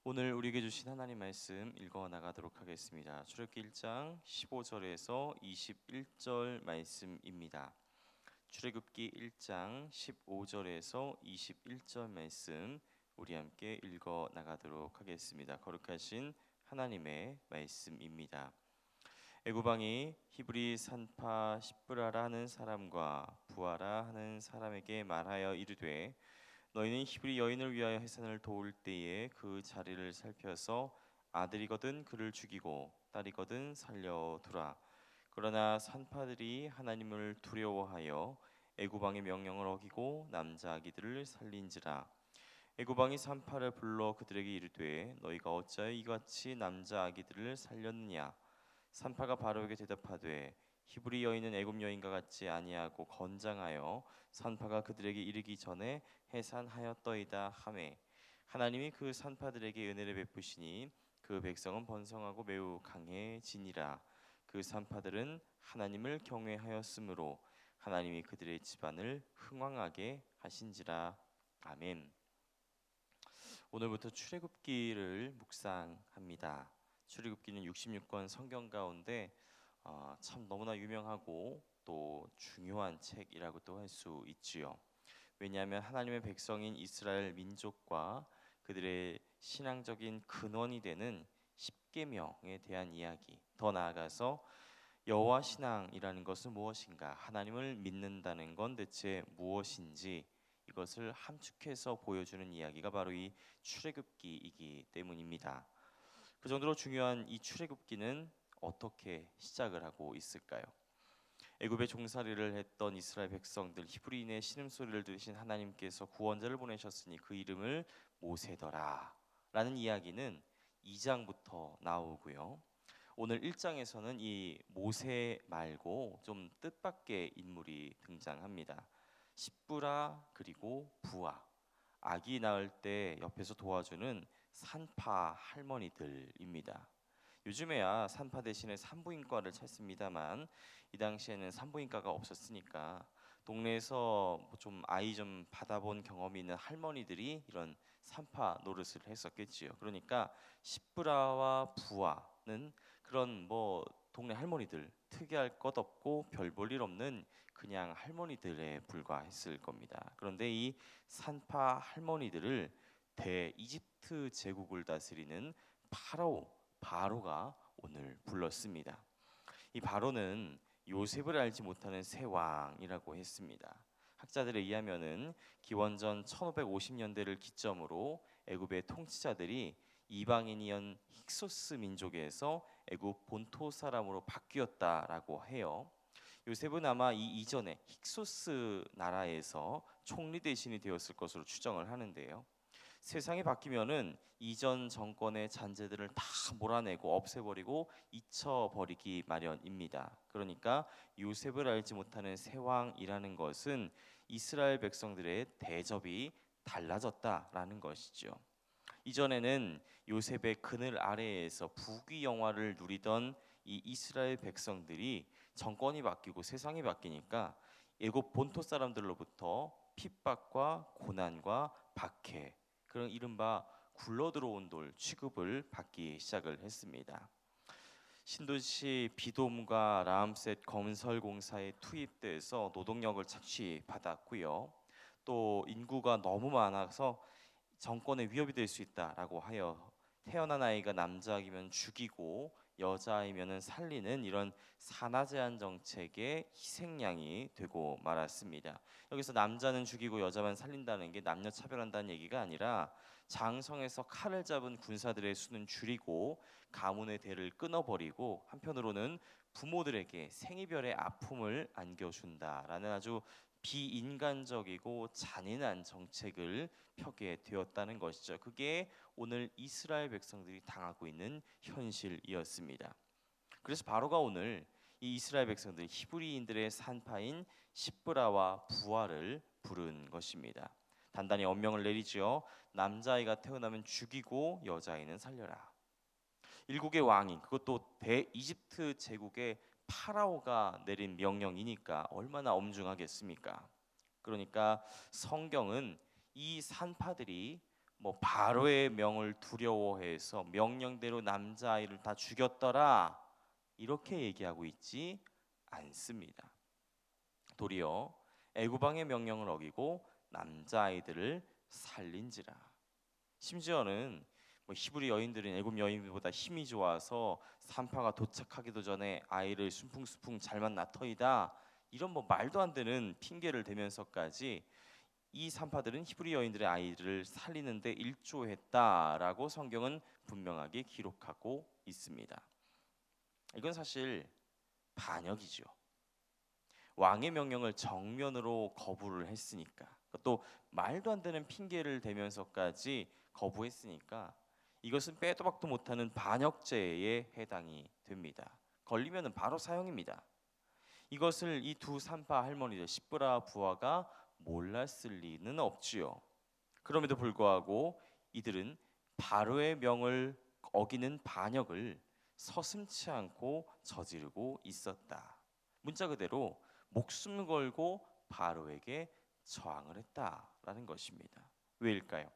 오늘 우리에게 주신 하나님 말씀 읽어 나가도록 하겠습니다. 출애굽기 1장 15절에서 21절 말씀입니다. 출애굽기 1장 15절에서 21절 말씀 우리 함께 읽어 나가도록 하겠습니다. 거룩하신 하나님의 말씀입니다. 애굽 왕이 히브리 산파 십브라라 하는 사람과 부하라 하는 사람에게 말하여 이르되 너희는 히브리 여인을 위하여 해산을 도울 때에 그 자리를 살펴서 아들이거든 그를 죽이고 딸이거든 살려두라. 그러나 산파들이 하나님을 두려워하여 애굽 왕의 명령을 어기고 남자 아기들을 살린지라. 애굽 왕이 산파를 불러 그들에게 이르되 너희가 어찌하여 이같이 남자 아기들을 살렸느냐. 산파가 바로에게 대답하되 히브리 여인은 애굽 여인과 같지 아니하고 건장하여 산파가 그들에게 이르기 전에 해산하였더이다 하매 하나님이 그 산파들에게 은혜를 베푸시니 그 백성은 번성하고 매우 강해지니라. 그 산파들은 하나님을 경외하였으므로 하나님이 그들의 집안을 흥왕하게 하신지라. 아멘. 오늘부터 출애굽기를 묵상합니다. 출애굽기는 66권 성경 가운데 참 너무나 유명하고 또 중요한 책이라고도 할 수 있지요. 왜냐하면 하나님의 백성인 이스라엘 민족과 그들의 신앙적인 근원이 되는 십계명에 대한 이야기, 더 나아가서 여호와 신앙이라는 것은 무엇인가, 하나님을 믿는다는 건 대체 무엇인지 이것을 함축해서 보여주는 이야기가 바로 이 출애굽기이기 때문입니다. 그 정도로 중요한 이 출애굽기는 어떻게 시작을 하고 있을까요? 애굽에 종살이를 했던 이스라엘 백성들, 히브리인의 신음소리를 들으신 하나님께서 구원자를 보내셨으니 그 이름을 모세더라 라는 이야기는 2장부터 나오고요. 오늘 1장에서는 이 모세 말고 좀 뜻밖의 인물이 등장합니다. 십브라 그리고 부하, 아기 낳을 때 옆에서 도와주는 산파 할머니들입니다. 요즘에야 산파 대신에 산부인과를 찾습니다만 이 당시에는 산부인과가 없었으니까 동네에서 좀 아이 좀 받아본 경험이 있는 할머니들이 이런 산파 노릇을 했었겠지요. 그러니까 십브라와 부하는 그런 뭐 동네 할머니들, 특이할 것 없고 별 볼 일 없는 그냥 할머니들에 불과했을 겁니다. 그런데 이 산파 할머니들을 대이집트 제국을 다스리는 바로가 오늘 불렀습니다. 이 바로는 요셉을 알지 못하는 새 왕이라고 했습니다. 학자들에 의하면은 기원전 1550년대를 기점으로 애굽의 통치자들이 이방인이었던 힉소스 민족에서 애굽 본토 사람으로 바뀌었다라고 해요. 요셉은 아마 이 이전에 힉소스 나라에서 총리 대신이 되었을 것으로 추정을 하는데요. 세상이 바뀌면은 이전 정권의 잔재들을 다 몰아내고 없애버리고 잊혀버리기 마련입니다. 그러니까 요셉을 알지 못하는 새 왕이라는 것은 이스라엘 백성들의 대접이 달라졌다라는 것이죠. 이전에는 요셉의 그늘 아래에서 부귀영화를 누리던 이 이스라엘 백성들이 정권이 바뀌고 세상이 바뀌니까 애굽 본토 사람들로부터 핍박과 고난과 박해, 그런 이른바 굴러들어온 돌 취급을 받기 시작을 했습니다. 신도시 비돔과 라암셋 건설공사에 투입돼서 노동력을 착취받았고요. 또 인구가 너무 많아서 정권의 위협이 될 수 있다라고 하여 태어난 아이가 남자이면 죽이고 여자이면 살리는 이런 산하 제한 정책의 희생양이 되고 말았습니다. 여기서 남자는 죽이고 여자만 살린다는 게 남녀 차별한다는 얘기가 아니라 장성에서 칼을 잡은 군사들의 수는 줄이고 가문의 대를 끊어버리고 한편으로는 부모들에게 생이별의 아픔을 안겨준다라는 아주 비인간적이고 잔인한 정책을 펴게 되었다는 것이죠. 그게 오늘 이스라엘 백성들이 당하고 있는 현실이었습니다. 그래서 바로가 오늘 이 이스라엘 백성들 히브리인들의 산파인 십브라와 부하를 부른 것입니다. 단단히 엄명을 내리지요. 남자아이가 태어나면 죽이고 여자아이는 살려라. 일국의 왕인, 그것도 대이집트 제국의 파라오가 내린 명령이니까 얼마나 엄중하겠습니까? 그러니까 성경은 이 산파들이 뭐 바로의 명을 두려워해서 명령대로 남자아이를 다 죽였더라 이렇게 얘기하고 있지 않습니다. 도리어 애굽왕의 명령을 어기고 남자아이들을 살린지라. 심지어는 뭐 히브리 여인들은 애굽 여인보다 힘이 좋아서 산파가 도착하기도 전에 아이를 순풍순풍 잘만 낳더이다 이런 뭐 말도 안 되는 핑계를 대면서까지 이 산파들은 히브리 여인들의 아이를 살리는데 일조했다라고 성경은 분명하게 기록하고 있습니다. 이건 사실 반역이죠. 왕의 명령을 정면으로 거부를 했으니까, 또 말도 안 되는 핑계를 대면서까지 거부했으니까 이것은 빼도 박도 못하는 반역죄에 해당이 됩니다. 걸리면은 바로 사형입니다. 이것을 이 두 산파 할머니들 십브라 부하가 몰랐을 리는 없지요. 그럼에도 불구하고 이들은 바로의 명을 어기는 반역을 서슴지 않고 저지르고 있었다. 문자 그대로 목숨 걸고 바로에게 저항을 했다라는 것입니다. 왜일까요?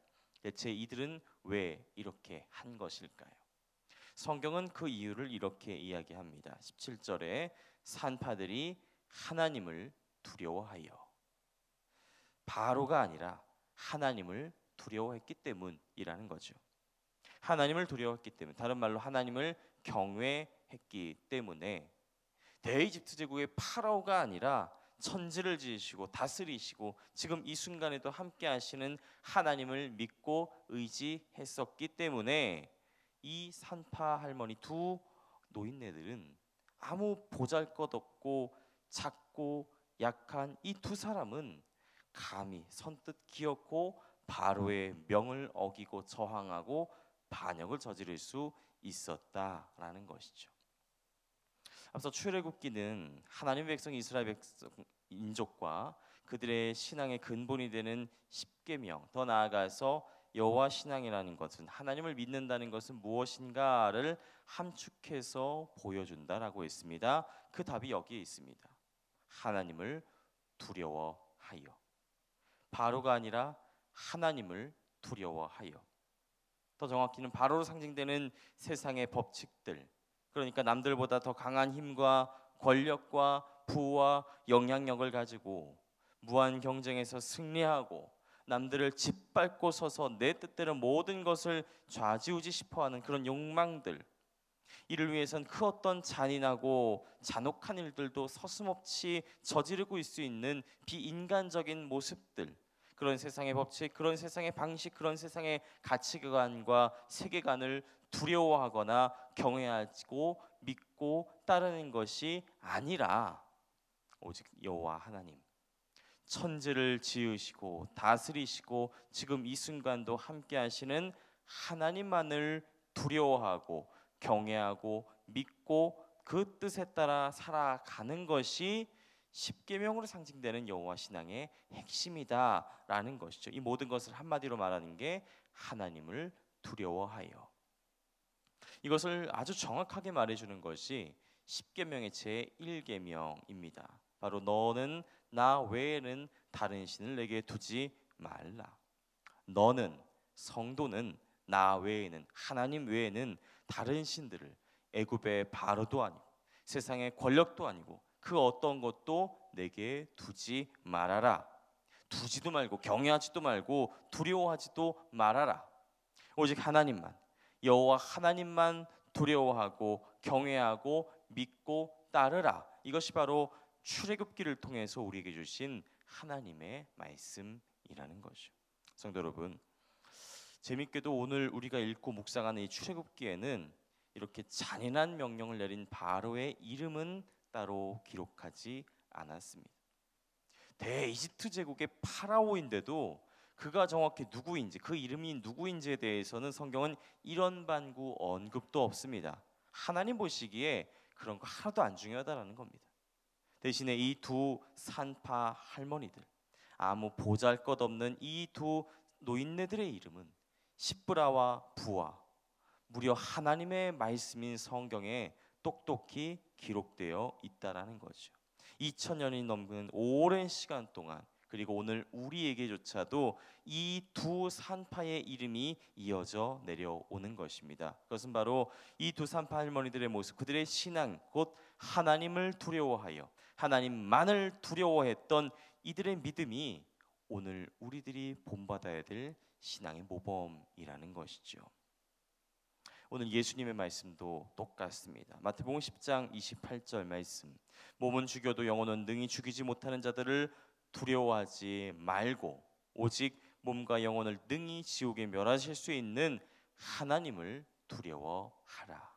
대체 이들은 왜 이렇게 한 것일까요? 성경은 그 이유를 이렇게 이야기합니다. 17절에 산파들이 하나님을 두려워하여, 바로가 아니라 하나님을 두려워했기 때문이라는 거죠. 하나님을 두려워했기 때문, 다른 말로 하나님을 경외했기 때문에 대이집트 제국의 파라오가 아니라 천지를 지으시고 다스리시고 지금 이 순간에도 함께 하시는 하나님을 믿고 의지했었기 때문에 이 산파 할머니 두 노인네들은 아무 보잘것없고 작고 약한 이 두 사람은 감히 선뜻 기어코 바로의 명을 어기고 저항하고 반역을 저지를 수 있었다라는 것이죠. 앞서 출애굽기는 하나님의 백성 이스라엘 백성 민족과 그들의 신앙의 근본이 되는 십계명, 더 나아가서 여호와 신앙이라는 것은 하나님을 믿는다는 것은 무엇인가를 함축해서 보여준다라고 했습니다. 그 답이 여기에 있습니다. 하나님을 두려워하여, 바로가 아니라 하나님을 두려워하여. 더 정확히는 바로로 상징되는 세상의 법칙들, 그러니까 남들보다 더 강한 힘과 권력과 부와 영향력을 가지고 무한 경쟁에서 승리하고 남들을 짓밟고 서서 내 뜻대로 모든 것을 좌지우지 싶어하는 그런 욕망들, 이를 위해선 그 어떤 잔인하고 잔혹한 일들도 서슴없이 저지르고 있을 수 있는 비인간적인 모습들, 그런 세상의 법칙, 그런 세상의 방식, 그런 세상의 가치관과 세계관을 두려워하거나 경외하고 믿고 따르는 것이 아니라 오직 여호와 하나님, 천지를 지으시고 다스리시고 지금 이 순간도 함께 하시는 하나님만을 두려워하고 경외하고 믿고 그 뜻에 따라 살아가는 것이 십계명으로 상징되는 여호와 신앙의 핵심이다라는 것이죠. 이 모든 것을 한마디로 말하는 게 하나님을 두려워하여. 이것을 아주 정확하게 말해주는 것이 십계명의 제1계명입니다. 바로 너는 나 외에는 다른 신을 내게 두지 말라. 너는, 성도는 나 외에는, 하나님 외에는 다른 신들을, 애굽의 바로도 아니고 세상의 권력도 아니고 그 어떤 것도 내게 두지 말아라. 두지도 말고 경외하지도 말고 두려워하지도 말아라. 오직 하나님만, 여호와 하나님만 두려워하고 경외하고 믿고 따르라. 이것이 바로 출애굽기를 통해서 우리에게 주신 하나님의 말씀이라는 거죠. 성도 여러분, 재밌게도 오늘 우리가 읽고 묵상하는 이 출애굽기에는 이렇게 잔인한 명령을 내린 바로의 이름은 따로 기록하지 않았습니다. 대이집트 제국의 파라오인데도 그가 정확히 누구인지, 그 이름이 누구인지에 대해서는 성경은 이런 반구 언급도 없습니다. 하나님 보시기에 그런 거 하나도 안 중요하다라는 겁니다. 대신에 이 두 산파 할머니들, 아무 보잘것없는 이 두 노인네들의 이름은 십브라와 부하, 무려 하나님의 말씀인 성경에 똑똑히 기록되어 있다라는 거죠. 2000년이 넘는 오랜 시간 동안 그리고 오늘 우리에게조차도 이 두 산파의 이름이 이어져 내려오는 것입니다. 그것은 바로 이 두 산파 할머니들의 모습, 그들의 신앙, 곧 하나님을 두려워하여 하나님만을 두려워했던 이들의 믿음이 오늘 우리들이 본받아야 될 신앙의 모범이라는 것이죠. 오늘 예수님의 말씀도 똑같습니다. 마태복음 10장 28절 말씀, 몸은 죽여도 영혼은 능히 죽이지 못하는 자들을 두려워하지 말고 오직 몸과 영혼을 능히 지옥에 멸하실 수 있는 하나님을 두려워하라.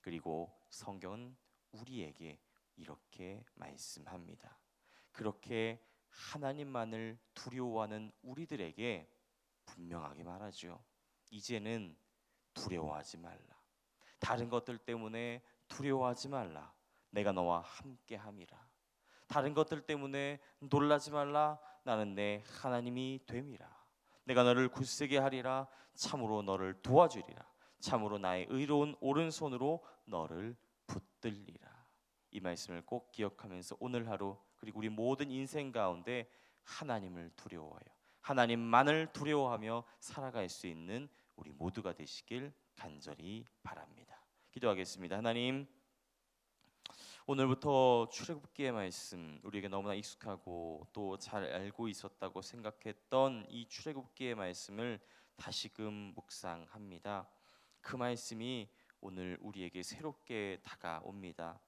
그리고 성경은 우리에게 이렇게 말씀합니다. 그렇게 하나님만을 두려워하는 우리들에게 분명하게 말하죠. 이제는 두려워하지 말라. 다른 것들 때문에 두려워하지 말라. 내가 너와 함께함이라. 다른 것들 때문에 놀라지 말라. 나는 내 하나님이 됨이라. 내가 너를 굳세게 하리라. 참으로 너를 도와주리라. 참으로 나의 의로운 오른손으로 너를 붙들리라. 이 말씀을 꼭 기억하면서 오늘 하루 그리고 우리 모든 인생 가운데 하나님을 두려워하여 하나님만을 두려워하며 살아갈 수 있는 우리 모두가 되시길 간절히 바랍니다. 기도하겠습니다. 하나님, 오늘부터 출애굽기의 말씀, 우리에게 너무나 익숙하고 또 잘 알고 있었다고 생각했던 이 출애굽기의 말씀을 다시금 묵상합니다. 그 말씀이 오늘 우리에게 새롭게 다가옵니다.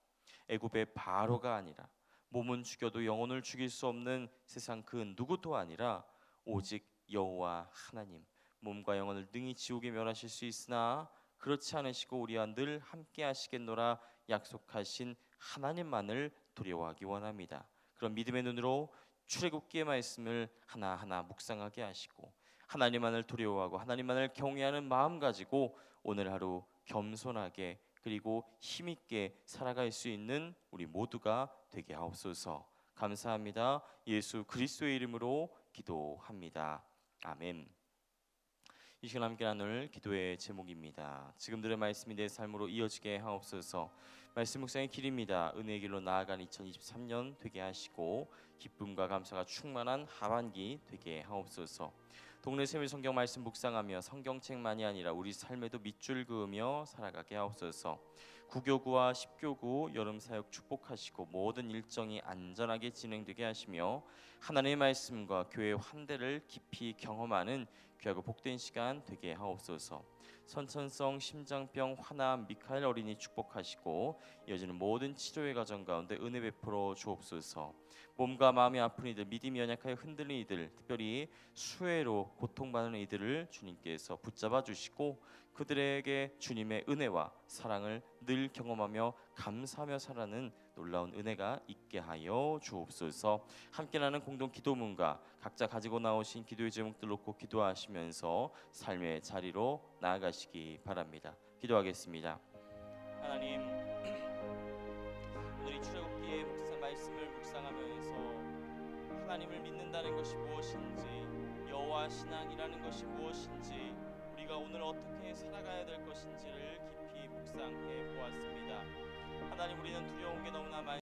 애굽의 바로가 아니라 몸은 죽여도 영혼을 죽일 수 없는 세상 그 누구도 아니라 오직 여호와 하나님, 몸과 영혼을 능히 지옥에 멸하실 수 있으나 그렇지 않으시고 우리와 늘 함께 하시겠노라 약속하신 하나님만을 두려워하기 원합니다. 그런 믿음의 눈으로 출애굽기의 말씀을 하나하나 묵상하게 하시고 하나님만을 두려워하고 하나님만을 경외하는 마음 가지고 오늘 하루 겸손하게 그리고 힘있게 살아갈 수 있는 우리 모두가 되게 하옵소서. 감사합니다. 예수 그리스도의 이름으로 기도합니다. 아멘. 이 시간 함께 나눌 기도의 제목입니다. 지금 들은 말씀이 내 삶으로 이어지게 하옵소서. 말씀 묵상의 길입니다. 은혜의 길로 나아간 2023년 되게 하시고 기쁨과 감사가 충만한 하반기 되게 하옵소서. 동네 세밀 성경 말씀 묵상하며 성경책만이 아니라 우리 삶에도 밑줄 그으며 살아가게 하옵소서. 구교구와 십교구 여름 사역 축복하시고 모든 일정이 안전하게 진행되게 하시며 하나님의 말씀과 교회의 환대를 깊이 경험하는 귀하고 복된 시간 되게 하옵소서. 선천성 심장병 환암 미카엘 어린이 축복하시고 이어지는 모든 치료의 과정 가운데 은혜 베풀어 주옵소서. 몸과 마음이 아픈 이들, 믿음이 연약하여 흔들리는 이들, 특별히 수혜로 고통받는 이들을 주님께서 붙잡아 주시고 그들에게 주님의 은혜와 사랑을 늘 경험하며 감사하며 살아가는 놀라운 은혜가 있게 하여 주옵소서. 함께 나는 공동 기도문과 각자 가지고 나오신 기도의 제목들 놓고 기도하시면서 삶의 자리로 나아가시기 바랍니다. 기도하겠습니다. 하나님, 오늘 이 출애굽기의 말씀을 묵상하면서 하나님을 믿는다는 것이 무엇인지, 여호와 신앙이라는 것이 무엇인지, 우리가 오늘 어떻게 살아가야 될 것인지를 깊이 묵상해 보았습니다. 하나님, 우리는 두려운 게 너무나 많습니다.